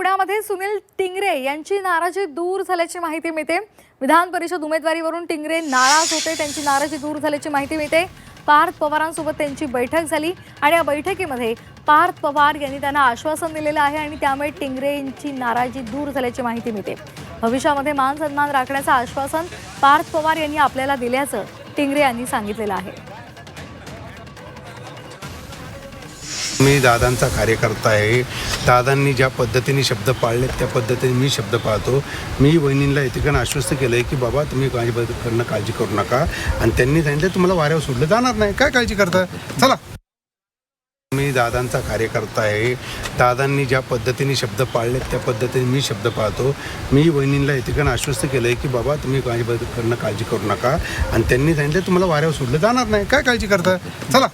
पुण्यामध्ये सुनील टिंगरे यांची नाराजी दूर झाल्याची माहिती मिळते। विधान परिषद उमेदवारीवरून टिंगरे नाराज होते, त्यांची नाराजी दूर झाल्याची माहिती मिळते। पार्थ पवारांसोबत त्यांची बैठक झाली आणि या बैठकीमध्ये पार्थ पवार यांनी त्यांना आश्वासन दिलेलं आहे आणि त्यामुळे टिंगरे यांची नाराजी दूर झाल्याची माहिती मिळते। भविष्यामध्ये मान सन्मान राखण्याचं आश्वासन पार्थ पवार यांनी आपल्याला दिल्याचं टिंगरे यांनी सांगितलेलं आहे। मी दादांचा कार्यकर्ता आहे। दादांनी ज्या पद्धतीने शब्द पाळले त्या पद्धतीने मी शब्द पाळतो। मी वहिनींना इतकं आश्वस्त केलं आहे की बाबा तुम्ही माझ्याबद्दल काळजी करू नका आणि त्यांनी सांगितलं तुम्हाला वाऱ्यावर सोडलं जाणार नाही, काय काळजी करता, चला। मी दादांचा कार्यकर्ता आहे। दादांनी ज्या पद्धतीने शब्द पाळले त्या पद्धतीने मी शब्द पाळतो। मी वहिनींना इतकं आश्वस्त केलं आहे की बाबा तुम्ही माझ्याबद्दल काळजी करू नका आणि त्यांनी सांगितलं तुम्हाला वाऱ्यावर सोडलं जाणार नाही, काय काळजी करता, चला।